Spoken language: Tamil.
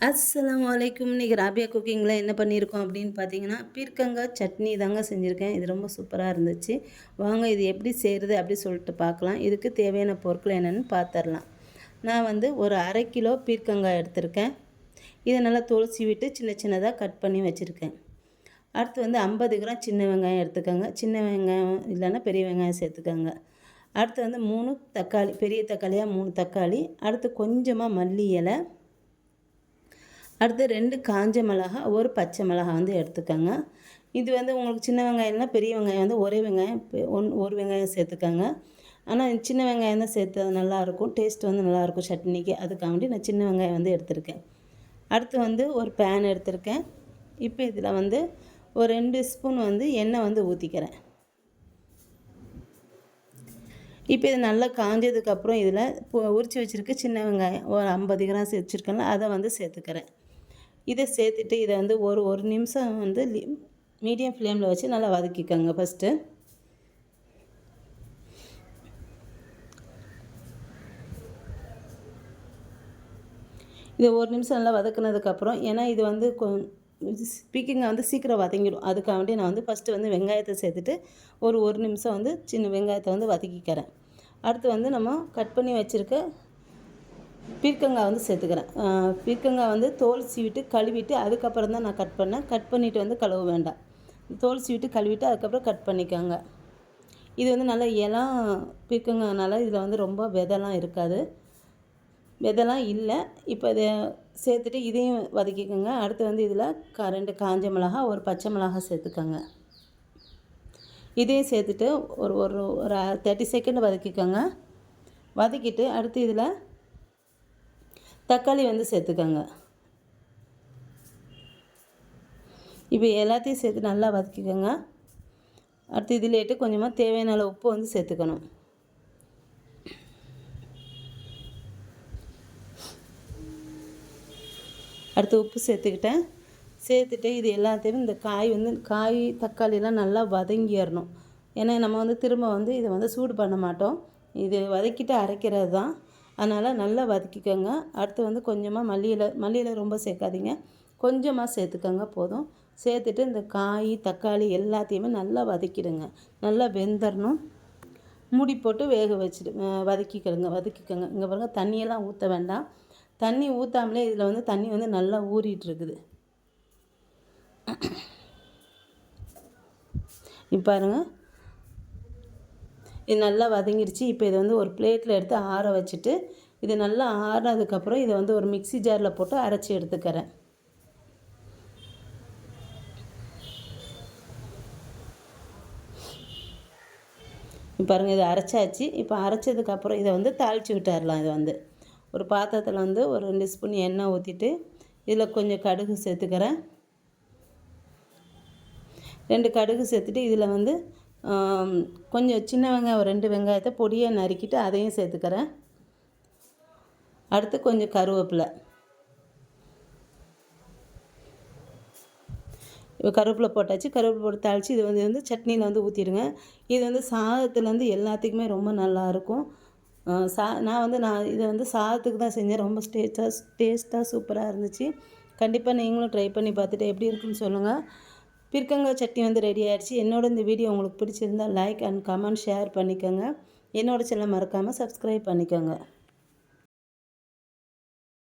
அஸ்ஸலாமு அலைக்கும். இன்றைக்கி ராபியா குக்கிங்கில் என்ன பண்ணியிருக்கோம் அப்படின்னு பார்த்தீங்கன்னா, பீர்க்கங்காய் சட்னி தாங்க செஞ்சுருக்கேன். இது ரொம்ப சூப்பராக இருந்துச்சு. வாங்க இது எப்படி செய்கிறது அப்படி சொல்லிட்டு பார்க்கலாம். இதுக்கு தேவையான பொருட்கள் என்னென்னு பார்த்துடலாம். நான் வந்து ஒரு 1/2 கிலோ பீர்க்கங்காய் எடுத்திருக்கேன். இதை நல்லா தோல் சீவிட்டு சின்ன சின்னதாக கட் பண்ணி வச்சுருக்கேன். அடுத்து வந்து 50 கிராம் சின்ன வெங்காயம் எடுத்துக்கோங்க. சின்ன வெங்காயம் இல்லைன்னா பெரிய வெங்காயம் சேர்த்துக்கோங்க. அடுத்து வந்து 3 தக்காளி, பெரிய தக்காளியாக 3 தக்காளி. அடுத்து கொஞ்சமாக மல்லி இலை. அடுத்து 2 காஞ்ச மிளகா, ஒரு பச்சை மிளகா வந்து எடுத்துக்கோங்க. இது வந்து உங்களுக்கு சின்ன வெங்காயம்னா பெரிய வெங்காயம் வந்து ஒரே வெங்காயம் ஒரு வெங்காயம் சேர்த்துக்கோங்க. ஆனால் சின்ன வெங்காயம் தான் சேர்த்தது நல்லாயிருக்கும், டேஸ்ட் வந்து நல்லாயிருக்கும் சட்னிக்கு. அதுக்காண்டி நான் சின்ன வெங்காயம் வந்து எடுத்திருக்கேன். அடுத்து வந்து ஒரு பேன் எடுத்திருக்கேன். இப்போ இதில் வந்து ஒரு 2 ஸ்பூன் வந்து எண்ணெய் வந்து ஊற்றிக்கிறேன். இப்போ இது நல்லா காஞ்சதுக்கப்புறம் இதில் உரித்து வச்சுருக்க சின்ன வெங்காயம் ஒரு 50 கிராம் வச்சுருக்கேன்ல, அதை வந்து சேர்த்துக்கிறேன். இதை சேர்த்துட்டு இதை வந்து ஒரு நிமிஷம் வந்து மீடியம் ஃப்ளேமில் வச்சு நல்லா வதக்கிக்கோங்க ஃபஸ்ட்டு. இதை ஒரு நிமிஷம் நல்லா வதக்குனதுக்கப்புறம், ஏன்னா இது வந்து பீர்க்கங்காய் வந்து சீக்கிரம் வதங்கிடும், அதுக்காண்டி நான் வந்து ஃபஸ்ட்டு வந்து வெங்காயத்தை சேர்த்துட்டு ஒரு நிமிஷம் வந்து சின்ன வெங்காயத்தை வந்து வதக்கிக்கிறேன். அடுத்து வந்து நம்ம கட் பண்ணி வச்சுருக்க பீர்க்கங்காய் வந்து சேர்த்துக்கிறேன். பீர்க்கங்காய் வந்து தோல் சீவிட்டு கழுவிட்டு அதுக்கப்புறம் தான் நான் கட் பண்ணேன். கட் பண்ணிவிட்டு வந்து கழுவ வேண்டாம். தோல் சீவிட்டு கழுவிட்டு அதுக்கப்புறம் கட் பண்ணிக்கோங்க. இது வந்து நல்லா இளம் பீர்க்கங்காய்னால இதில் வந்து ரொம்ப விதைலாம் இருக்காது, விதைலாம் இல்லை. இப்போ இதை சேர்த்துட்டு இதையும் வதக்கிக்கோங்க. அடுத்து வந்து இதில் 2 காஞ்ச மிளகா, ஒரு பச்சை மிளகா சேர்த்துக்கோங்க. இதையும் சேர்த்துட்டு ஒரு ஒரு ஒரு 30 செகண்ட் வதக்கிக்கோங்க. வதக்கிட்டு அடுத்து இதில் தக்காளி வந்து சேர்த்துக்கோங்க. இப்போ எல்லாத்தையும் சேர்த்து நல்லா வதக்கிக்கோங்க. அடுத்து இதிலேட்டு கொஞ்சமாக தேவையான அளவு உப்பு வந்து சேர்த்துக்கணும். அடுத்து உப்பு சேர்த்துட்டு இது எல்லாத்தையும் இந்த காய் தக்காளிலாம் நல்லா வதங்கிடணும். ஏன்னா நம்ம வந்து திரும்ப வந்து இதை வந்து சூடு பண்ண மாட்டோம், இது வதக்கிட்டு அரைக்கிறது தான். அதனால் நல்லா வதக்கிக்கோங்க. அடுத்து வந்து கொஞ்சமாக மல்லி இலை ரொம்ப சேர்க்காதீங்க, கொஞ்சமாக சேர்த்துக்கோங்க போதும். சேர்த்துட்டு இந்த காய் தக்காளி எல்லாத்தையுமே நல்லா வதக்கிடுங்க. நல்லா வெந்துடணும். மூடி போட்டு வேக வச்சுட்டு வதக்கிக்கோங்க. இங்கே பாருங்கள், தண்ணியெல்லாம் ஊற்ற வேண்டாம். தண்ணி ஊற்றாமலே இதில் வந்து தண்ணி வந்து நல்லா ஊறிட்டுருக்குது. இப்போ பாருங்கள், இது நல்லா வதங்கிடுச்சு. இப்போ இதை வந்து ஒரு பிளேட்டில் எடுத்து ஆற வச்சுட்டு, இது நல்லா ஆறினதுக்கப்புறம் இதை வந்து ஒரு மிக்ஸி ஜாரில் போட்டு அரைச்சி எடுத்துக்கிறேன். இப்போ பாருங்கள், இதை அரைச்சாச்சு. இப்போ அரைச்சதுக்கப்புறம் இதை வந்து தாளித்து விட்டுறலாம். இதை வந்து ஒரு பாத்திரத்தில் வந்து ஒரு 2 ஸ்பூன் எண்ணெய் ஊற்றிட்டு இதில் கொஞ்சம் கடுகு சேர்த்துக்கிறேன். 2 கடுகு சேர்த்துட்டு இதில் வந்து கொஞ்சம் சின்ன வெங்காயம் 2 வெங்காயத்தை பொடியாக நறுக்கிட்டு அதையும் சேர்த்துக்கிறேன். அடுத்து கொஞ்சம் கருவேப்பிலை. இப்போ கருவேப்பிலை போட்டாச்சு. கருவேப்பிலை போட்டு தாளித்து இது வந்து சட்னியில் வந்து ஊற்றிடுங்க. இது வந்து சாதத்தில் வந்து எல்லாத்துக்குமே ரொம்ப நல்லாயிருக்கும். நான் இதை வந்து சாதத்துக்கு தான் செஞ்சேன். ரொம்ப டேஸ்ட்டாக சூப்பராக இருந்துச்சு. கண்டிப்பாக நீங்களும் ட்ரை பண்ணி பார்த்துட்டு எப்படி இருக்குன்னு சொல்லுங்கள். பீர்க்கங்காய் சட்னி வந்து ரெடி ஆகிடுச்சு. இந்த வீடியோ உங்களுக்கு பிடிச்சிருந்தால் லைக் அண்ட் கமெண்ட் ஷேர் பண்ணிக்கோங்க. என்னோடய சேனலை மறக்காமல் சப்ஸ்கிரைப் பண்ணிக்கோங்க.